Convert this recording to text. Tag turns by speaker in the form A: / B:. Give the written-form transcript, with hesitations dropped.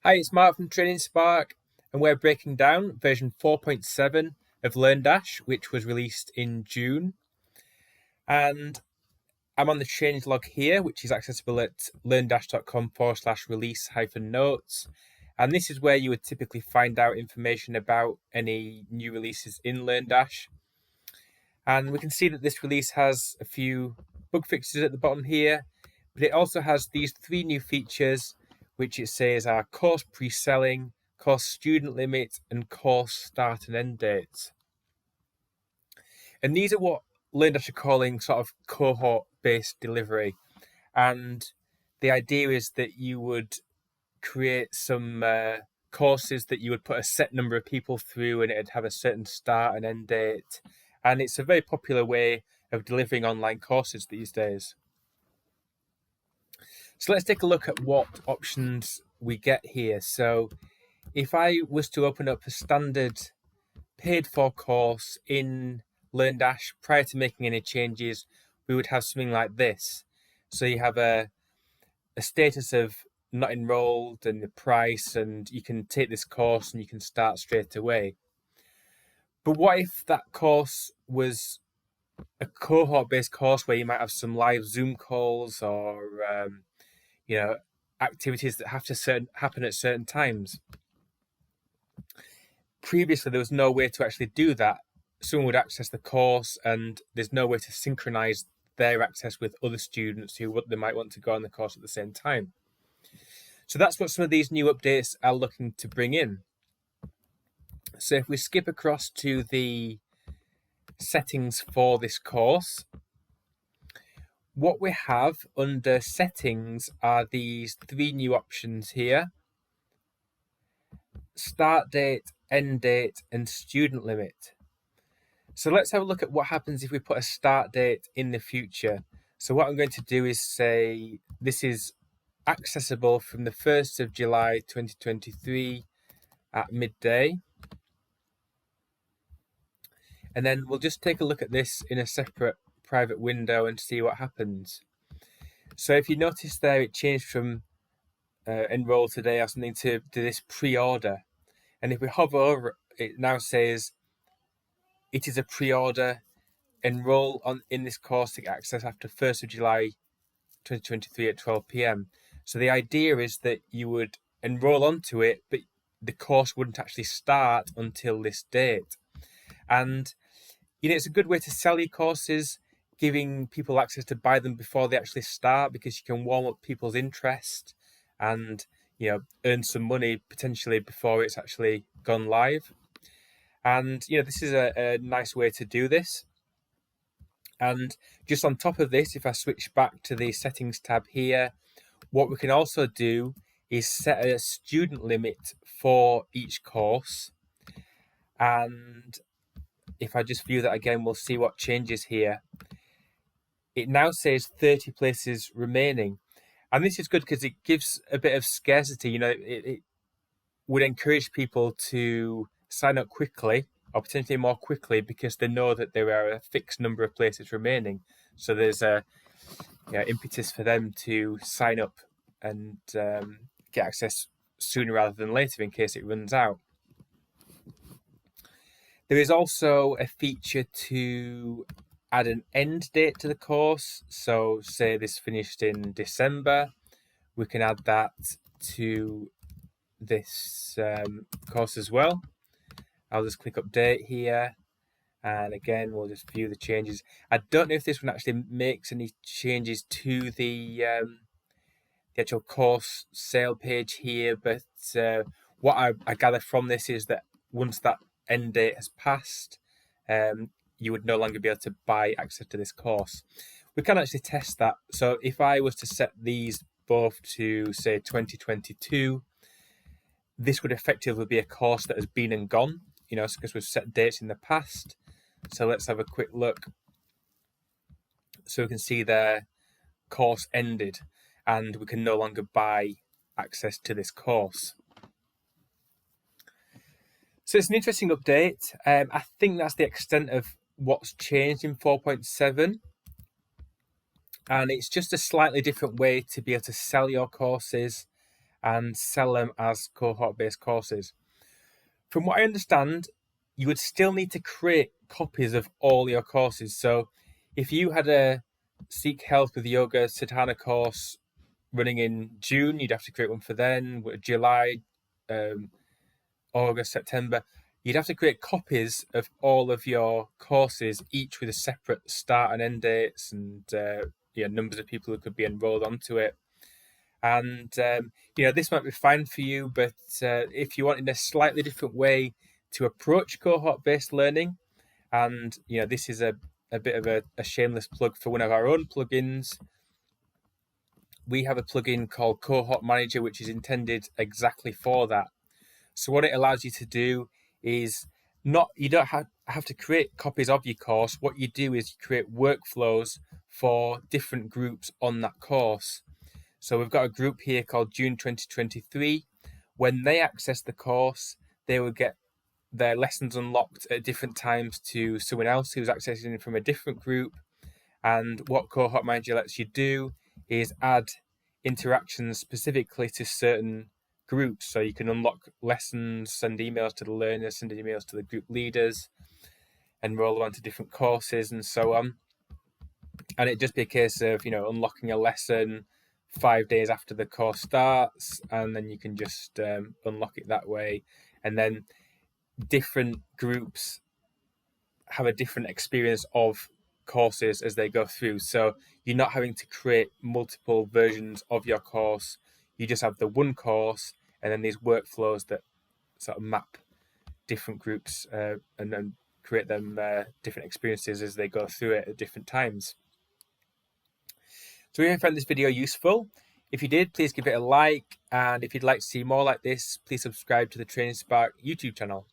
A: Hi, it's Mark from Training Spark, and we're breaking down version 4.7 of LearnDash, which was released in June. And I'm on the changelog here, which is accessible at learndash.com/release-notes. And this is where you would typically find out information about any new releases in LearnDash. And we can see that this release has a few bug fixes at the bottom here, but it also has these three new features, which it says are course pre-selling, course student limit, and course start and end dates. And these are what LearnDash are calling sort of cohort-based delivery. And the idea is that you would create some courses that you would put a set number of people through, and it'd have a certain start and end date. And it's a very popular way of delivering online courses these days. So let's take a look at what options we get here. So if I was to open up a standard paid for course in LearnDash prior to making any changes, we would have something like this. So you have a status of not enrolled and the price, and you can take this course and you can start straight away. But what if that course was a cohort-based course where you might have some live Zoom calls or activities that have to happen at certain times? Previously, there was no way to actually do that. Someone would access the course, and there's no way to synchronize their access with other students who they might want to go on the course at the same time. So that's what some of these new updates are looking to bring in. So if we skip across to the settings for this course, what we have under settings are these three new options here: start date, end date, and student limit. So let's have a look at what happens if we put a start date in the future. So what I'm going to do is say this is accessible from the 1st of July 2023 at midday. And then we'll just take a look at this in a separate private window and see what happens. So if you notice there, it changed from enroll today or something to this pre-order. And if we hover over it, now says it is a pre-order. Enroll in this course to get access after 1st of July 2023 at 12 p.m. So the idea is that you would enroll onto it, but the course wouldn't actually start until this date. And it's a good way to sell your courses, giving people access to buy them before they actually start, because you can warm up people's interest and earn some money potentially before it's actually gone live. And this is a nice way to do this. And just on top of this, if I switch back to the settings tab here, what we can also do is set a student limit for each course. And if I just view that again, we'll see what changes here. It now says 30 places remaining. And this is good because it gives a bit of scarcity. It would encourage people to sign up quickly, or potentially more quickly, because they know that there are a fixed number of places remaining. So there's a impetus for them to sign up and get access sooner rather than later in case it runs out. There is also a feature to add an end date to the course. So say this finished in December, we can add that to this course as well. I'll just click update here, and again we'll just view the changes. I don't know if this one actually makes any changes to the actual course sale page here, but what I gather from this is that once that end date has passed, you would no longer be able to buy access to this course. We can actually test that. So if I was to set these both to say 2022, this would effectively be a course that has been and gone, because we've set dates in the past. So let's have a quick look. So we can see their course ended, and we can no longer buy access to this course. So it's an interesting update. I think that's the extent of what's changed in 4.7. And it's just a slightly different way to be able to sell your courses and sell them as cohort-based courses. From what I understand, you would still need to create copies of all your courses. So if you had a Seek Health with Yoga Sadhana course running in June, you'd have to create one for then, July, August, September. You'd have to create copies of all of your courses, each with a separate start and end dates and numbers of people who could be enrolled onto it. And this might be fine for you, but if you want in a slightly different way to approach cohort-based learning, and this is a bit of a shameless plug for one of our own plugins. We have a plugin called Cohort Manager, which is intended exactly for that. So what it allows you to do is you don't have to create copies of your course. What you do is you create workflows for different groups on that course. So we've got a group here called June 2023. When they access the course, they will get their lessons unlocked at different times to someone else who's accessing from a different group. And what Cohort Manager lets you do is add interactions specifically to certain groups. So you can unlock lessons, send emails to the learners, send emails to the group leaders, enroll them onto different courses and so on. And it'd just be a case of, unlocking a lesson 5 days after the course starts, and then you can just unlock it that way. And then different groups have a different experience of courses as they go through. So you're not having to create multiple versions of your course. You just have the one course and then these workflows that sort of map different groups and then create them different experiences as they go through it at different times. So if you found this video useful, if you did, please give it a like. And if you'd like to see more like this, please subscribe to the Training Spark YouTube channel.